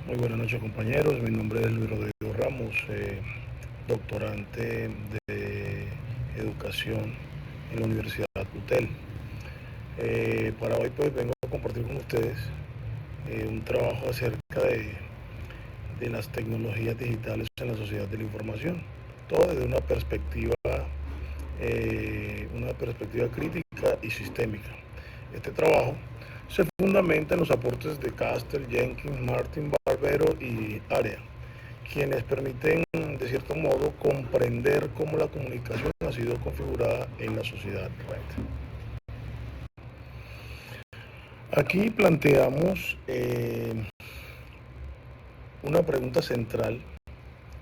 Muy buenas noches, compañeros. Mi nombre es Luis Rodrigo Ramos, doctorante de educación en la Universidad UTEL. Para hoy pues vengo a compartir con ustedes un trabajo acerca de las tecnologías digitales en la sociedad de la información, todo desde una perspectiva crítica y sistémica. Este trabajo se fundamenta en los aportes de Castell, Jenkins, Martin, Barbero y Area, quienes permiten, de cierto modo, comprender cómo la comunicación ha sido configurada en la sociedad red. Aquí planteamos una pregunta central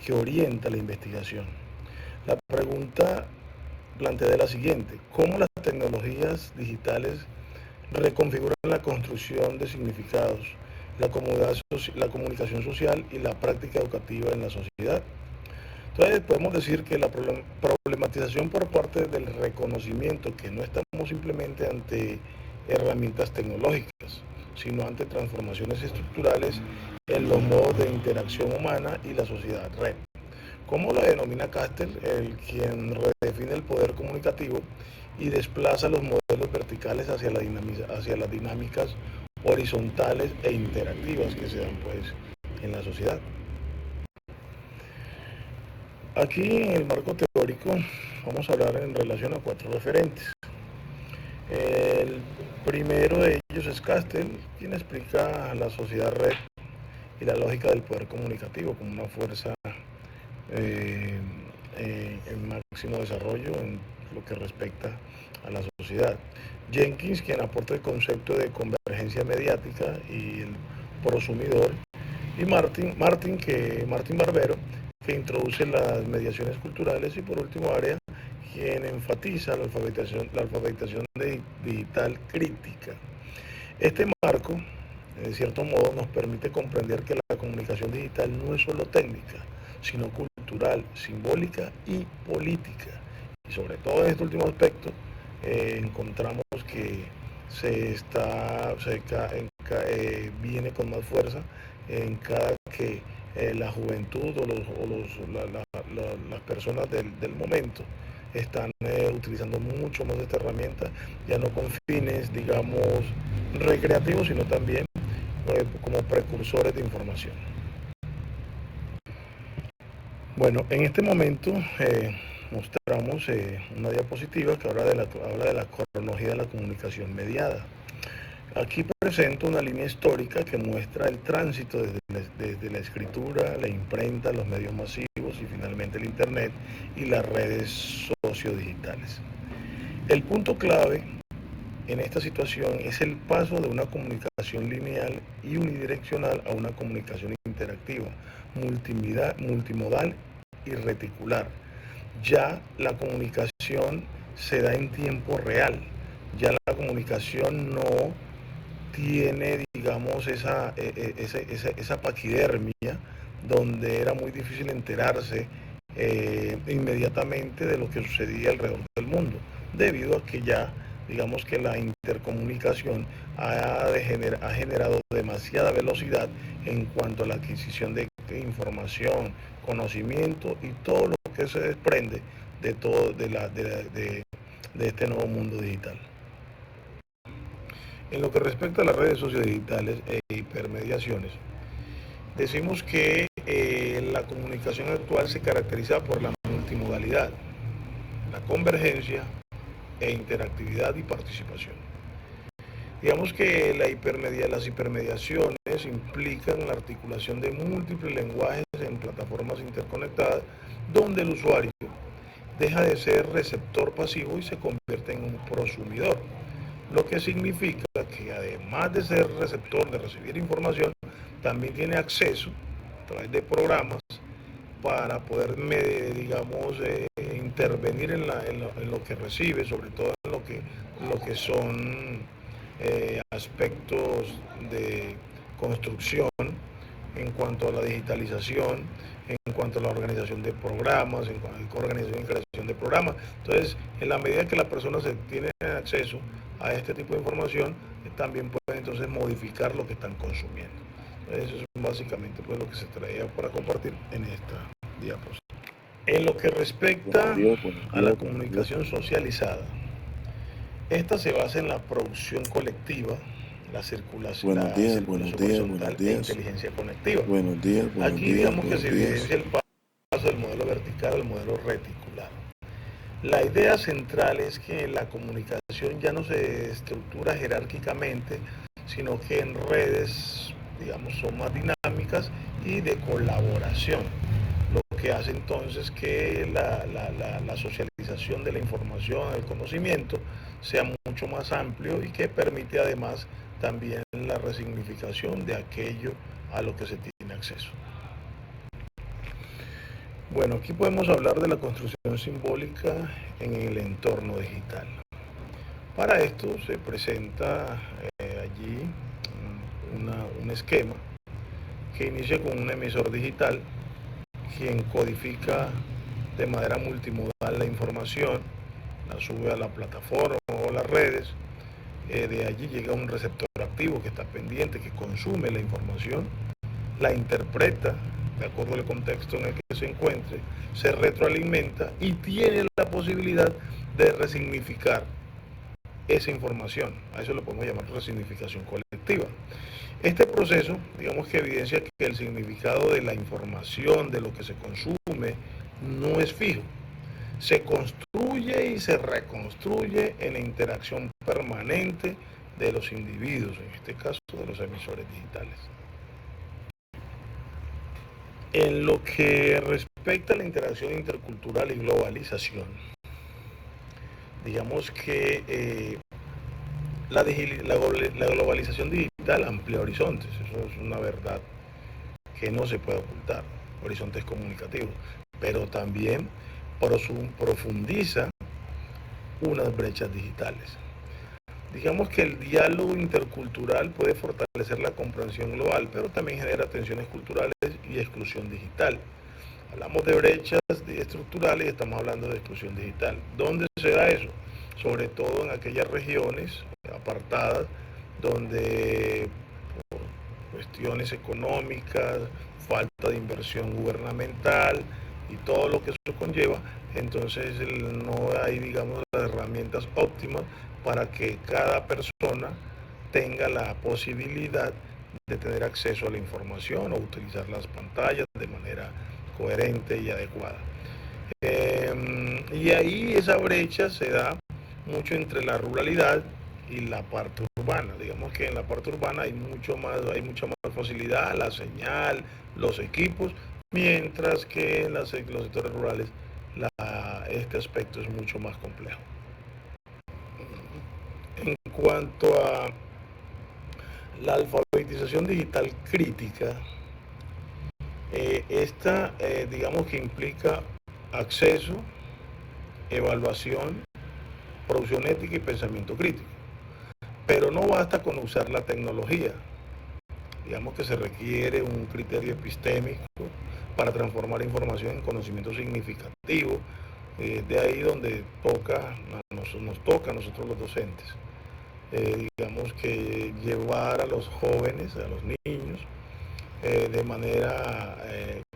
que orienta la investigación. La pregunta plantea la siguiente: ¿cómo las tecnologías digitales reconfiguran la construcción de significados, la comunicación social y la práctica educativa en la sociedad? Entonces podemos decir que la problematización por parte del reconocimiento que no estamos simplemente ante herramientas tecnológicas, sino ante transformaciones estructurales en los modos de interacción humana y la sociedad red. Como lo denomina Castell, quien redefine el poder comunicativo y desplaza los modelos verticales hacia las dinámicas horizontales e interactivas que se dan pues en la sociedad. Aquí en el marco teórico vamos a hablar en relación a cuatro referentes. El primero de ellos es Castell, quien explica la sociedad red y la lógica del poder comunicativo como una fuerza eh, en máximo desarrollo en lo que respecta a la sociedad. Jenkins, quien aporta el concepto de convergencia mediática y el prosumidor, y Martin Barbero, que introduce las mediaciones culturales, y por último Area, quien enfatiza la alfabetización digital crítica. Este marco, de cierto modo, nos permite comprender que la comunicación digital no es solo técnica, sino cultural, simbólica y política. Y sobre todo en este último aspecto, encontramos que viene con más fuerza en cada que la juventud las personas del momento están utilizando mucho más esta herramienta, ya no con fines, digamos, recreativos, sino también como precursores de información. Bueno, en este momento mostramos una diapositiva que habla de la cronología de la comunicación mediada. Aquí presento una línea histórica que muestra el tránsito desde la escritura, la imprenta, los medios masivos y finalmente el Internet y las redes sociodigitales. El punto clave en esta situación es el paso de una comunicación lineal y unidireccional a una comunicación interactiva, multimodal y reticular. Ya la comunicación se da en tiempo real, ya la comunicación no tiene, digamos, esa paquidermia donde era muy difícil enterarse inmediatamente de lo que sucedía alrededor del mundo, debido a que ya, digamos que la intercomunicación ha generado demasiada velocidad en cuanto a la adquisición de información, conocimiento y todo lo que se desprende de todo de este nuevo mundo digital. En lo que respecta a las redes sociodigitales e hipermediaciones, decimos que la comunicación actual se caracteriza por la multimodalidad, la convergencia e interactividad y participación. Digamos que las hipermediaciones implican la articulación de múltiples lenguajes en plataformas interconectadas donde el usuario deja de ser receptor pasivo y se convierte en un prosumidor, lo que significa que además de ser receptor, de recibir información, también tiene acceso a través de programas para poder, digamos, intervenir en lo que recibe, sobre todo lo que son aspectos de construcción en cuanto a la digitalización, en cuanto a la organización de programas, en cuanto a la organización y creación de programas. Entonces, en la medida que las personas tienen acceso a este tipo de información, también pueden entonces modificar lo que están consumiendo. Eso es básicamente pues lo que se traía para compartir en esta diapositiva. En lo que respecta a la comunicación socializada, esta se basa en la producción colectiva, la circulación horizontal e inteligencia conectiva. Aquí digamos que se evidencia el paso del modelo vertical al modelo reticular. La idea central es que la comunicación ya no se estructura jerárquicamente, sino que en redes, digamos, son más dinámicas y de colaboración, lo que hace entonces que la socialización de la información, el conocimiento, sea mucho más amplio y que permite además también la resignificación de aquello a lo que se tiene acceso. Bueno, aquí podemos hablar de la construcción simbólica en el entorno digital. Para esto se presenta allí un esquema que inicia con un emisor digital, quien codifica de manera multimodal la información, la sube a la plataforma o las redes. De allí llega un receptor activo que está pendiente, que consume la información, la interpreta de acuerdo al contexto en el que se encuentre, se retroalimenta y tiene la posibilidad de resignificar esa información. A eso lo podemos llamar resignificación colectiva. Este proceso, digamos que evidencia que el significado de la información, de lo que se consume, no es fijo. Se construye y se reconstruye en la interacción permanente de los individuos, en este caso de los emisores digitales. En lo que respecta a la interacción intercultural y globalización, digamos que la globalización digital amplía horizontes, eso es una verdad que no se puede ocultar, horizontes comunicativos, pero también profundiza unas brechas digitales. Digamos que el diálogo intercultural puede fortalecer la comprensión global, pero también genera tensiones culturales y exclusión digital. Hablamos de brechas estructurales y estamos hablando de exclusión digital. ¿Dónde se da eso? Sobre todo en aquellas regiones apartadas donde por cuestiones económicas, falta de inversión gubernamental y todo lo que eso conlleva, entonces no hay, digamos, las herramientas óptimas para que cada persona tenga la posibilidad de tener acceso a la información o utilizar las pantallas de manera coherente y adecuada. Y ahí esa brecha se da mucho entre la ruralidad y la parte urbana. Digamos que en la parte urbana hay mucha más facilidad, la señal, los equipos, mientras que en los sectores rurales este aspecto es mucho más complejo. En cuanto a la alfabetización digital crítica, esta digamos que implica acceso, evaluación, producción ética y pensamiento crítico. Pero no basta con usar la tecnología. Digamos que se requiere un criterio epistémico para transformar información en conocimiento significativo. De ahí donde nos toca a nosotros los docentes. Digamos que llevar a los jóvenes, a los niños, de manera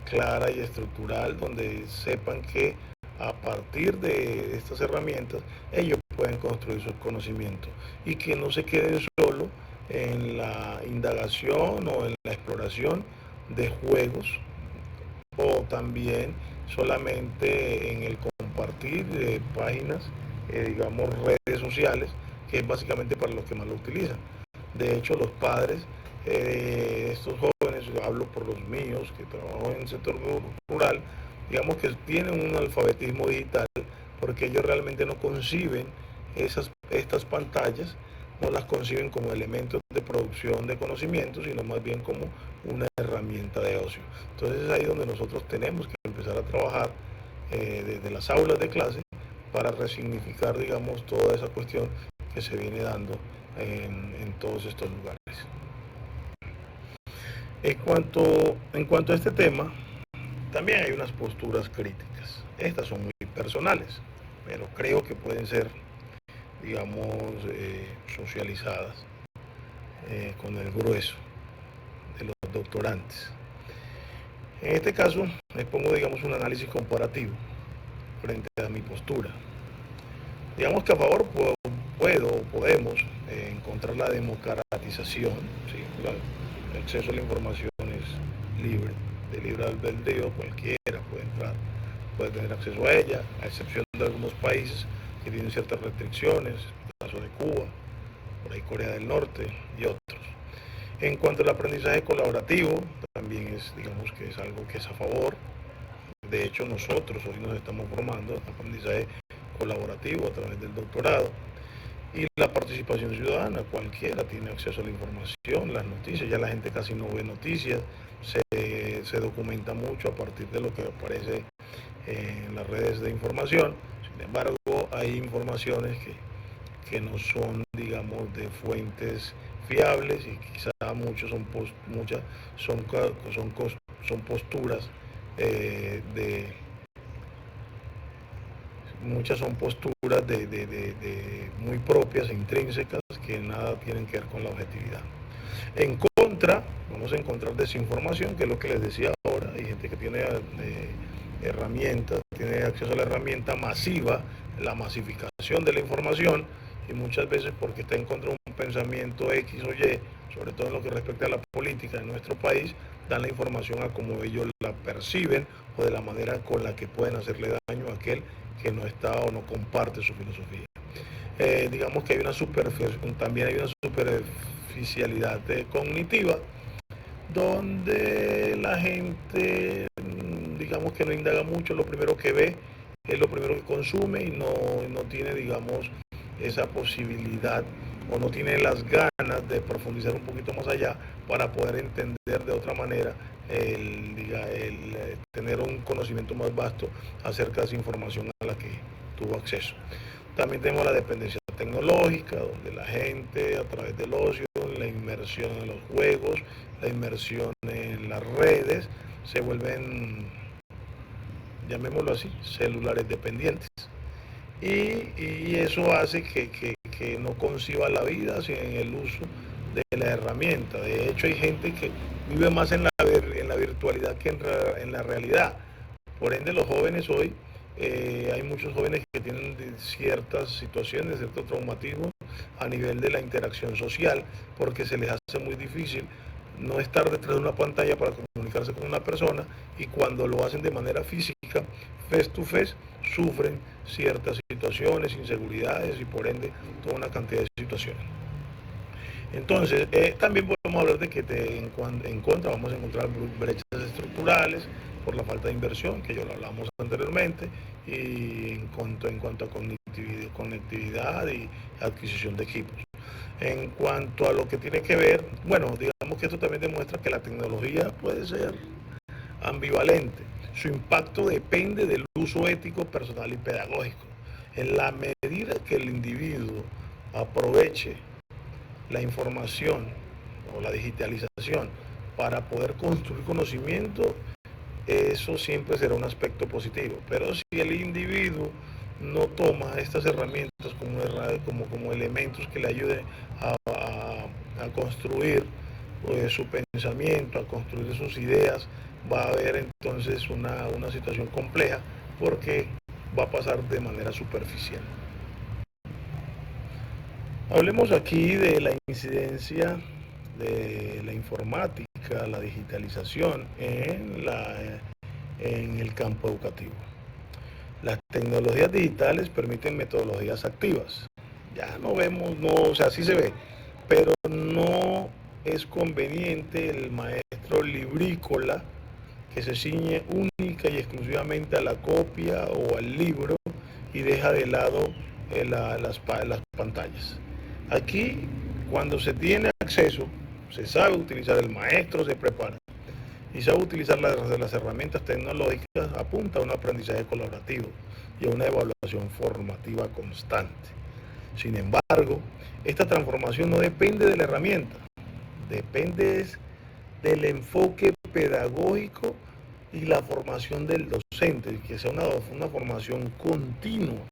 clara y estructural, donde sepan que a partir de estas herramientas ellos pueden construir sus conocimientos y que no se queden solo en la indagación o en la exploración de juegos o también solamente en el compartir de páginas, digamos redes sociales, que es básicamente para los que más lo utilizan. De hecho, los padres estos jóvenes, hablo por los míos que trabajo en el sector rural, digamos que tienen un alfabetismo digital porque ellos realmente no conciben estas pantallas, no las conciben como elementos de producción de conocimiento, sino más bien como una herramienta de ocio. Entonces es ahí donde nosotros tenemos que empezar a trabajar desde las aulas de clase para resignificar, digamos, toda esa cuestión que se viene dando en todos estos lugares. En cuanto a este tema, también hay unas posturas críticas. Estas son muy personales, pero creo que pueden ser, digamos, socializadas con el grueso de los doctorantes. En este caso, expongo, digamos, un análisis comparativo frente a mi postura. Digamos que a favor podemos encontrar la democratización, ¿sí? El acceso a la información es libre, de libre albedrío, cualquiera puede entrar, puede tener acceso a ella, a excepción de algunos países que tienen ciertas restricciones, el caso de Cuba, por ahí Corea del Norte y otros. En cuanto al aprendizaje colaborativo, también es, digamos que es algo que es a favor. De hecho, nosotros hoy nos estamos formando en aprendizaje colaborativo a través del doctorado. Y la participación ciudadana, cualquiera tiene acceso a la información, las noticias, ya la gente casi no ve noticias, se documenta mucho a partir de lo que aparece en las redes de información. Sin embargo, hay informaciones que no son, digamos, de fuentes fiables y quizá muchas son posturas muchas son posturas muy propias e intrínsecas que nada tienen que ver con la objetividad. En contra, vamos a encontrar desinformación, que es lo que les decía ahora. Hay gente que tiene herramientas, tiene acceso a la herramienta masiva, la masificación de la información, y muchas veces porque está en contra de un pensamiento X o Y, sobre todo en lo que respecta a la política de nuestro país, dan la información a como ellos la perciben o de la manera con la que pueden hacerle daño a aquel que no está o no comparte su filosofía. Digamos que hay también hay una superficialidad cognitiva, donde la gente, digamos que no indaga mucho, lo primero que ve es lo primero que consume y no tiene, digamos, esa posibilidad o no tiene las ganas de profundizar un poquito más allá para poder entender de otra manera, el tener un conocimiento más vasto acerca de esa información a la que tuvo acceso. También tenemos la dependencia tecnológica, donde la gente a través del ocio, la inmersión en los juegos, la inmersión en las redes, se vuelven, llamémoslo así, celulares dependientes. Y eso hace que no conciba la vida sin el uso de la herramienta. De hecho, hay gente que vive más en la virtualidad que en la realidad. Por ende, los jóvenes hoy, hay muchos jóvenes que tienen ciertas situaciones, ciertos traumatismos a nivel de la interacción social, porque se les hace muy difícil no estar detrás de una pantalla para comunicarse con una persona, y cuando lo hacen de manera física, face to face, sufren ciertas situaciones, inseguridades y por ende toda una cantidad de situaciones. Entonces, también podemos hablar de que en contra vamos a encontrar brechas estructurales por la falta de inversión, que ya lo hablamos anteriormente, y en cuanto a conectividad y adquisición de equipos. En cuanto a lo que tiene que ver, bueno, digamos que esto también demuestra que la tecnología puede ser ambivalente. Su impacto depende del uso ético, personal y pedagógico. En la medida que el individuo aproveche la información o la digitalización para poder construir conocimiento, eso siempre será un aspecto positivo. Pero si el individuo no toma estas herramientas como elementos que le ayuden a construir su pensamiento, a construir sus ideas, va a haber entonces una situación compleja, porque va a pasar de manera superficial. Hablemos aquí de la incidencia de la informática, la digitalización en el campo educativo. Las tecnologías digitales permiten metodologías activas. Ya no vemos, o sea, sí se ve, pero no es conveniente el maestro librícola que se ciñe única y exclusivamente a la copia o al libro y deja de lado las pantallas. Aquí, cuando se tiene acceso, se sabe utilizar, el maestro se prepara y sabe utilizar las herramientas tecnológicas, apunta a un aprendizaje colaborativo y a una evaluación formativa constante. Sin embargo, esta transformación no depende de la herramienta, depende del enfoque pedagógico y la formación del docente, que sea una formación continua,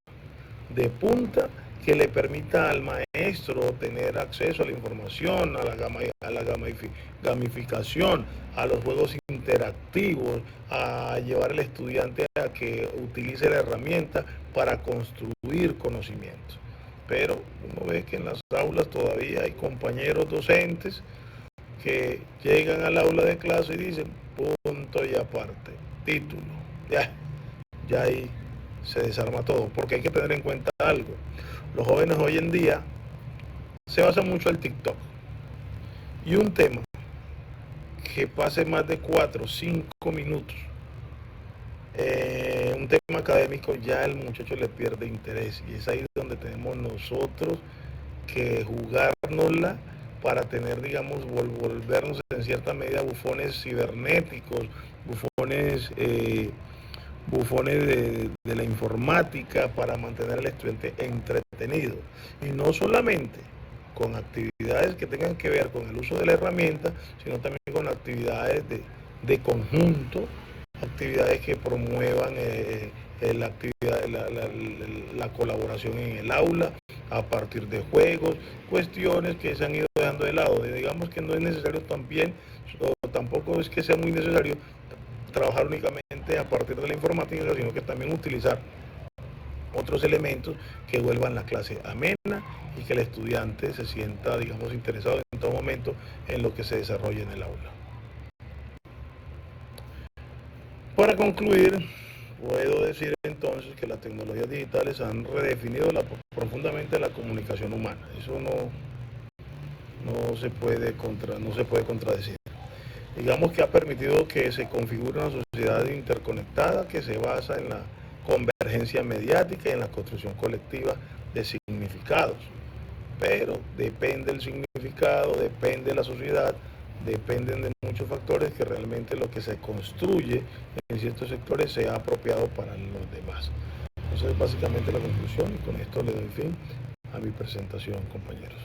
de punta que le permita al maestro tener acceso a la información, a la gamificación, a los juegos interactivos, a llevar al estudiante a que utilice la herramienta para construir conocimientos. Pero uno ve que en las aulas todavía hay compañeros docentes que llegan al aula de clase y dicen punto y aparte, título, ya ahí se desarma todo, porque hay que tener en cuenta algo. Los jóvenes hoy en día se basan mucho en TikTok. Y un tema que pase más de 4 o 5 minutos, un tema académico, ya el muchacho le pierde interés. Y es ahí donde tenemos nosotros que jugárnosla para tener, digamos, volvernos en cierta medida bufones cibernéticos, bufones de la informática, para mantener al estudiante entretenido. Y no solamente con actividades que tengan que ver con el uso de la herramienta, sino también con actividades de conjunto, actividades que promuevan la colaboración en el aula a partir de juegos, cuestiones que se han ido dejando de lado. Digamos que no es necesario también, o tampoco es que sea muy necesario trabajar únicamente a partir de la informática, sino que también utilizar otros elementos que vuelvan la clase amena y que el estudiante se sienta, digamos, interesado en todo momento en lo que se desarrolla en el aula. Para concluir, puedo decir entonces que las tecnologías digitales han redefinido profundamente la comunicación humana. Eso no se puede contradecir. Digamos que ha permitido que se configure una sociedad interconectada que se basa en la convergencia mediática y en la construcción colectiva de significados. Pero depende el significado, depende la sociedad, dependen de muchos factores que realmente lo que se construye en ciertos sectores sea apropiado para los demás. Entonces, básicamente la conclusión, y con esto le doy fin a mi presentación, compañeros.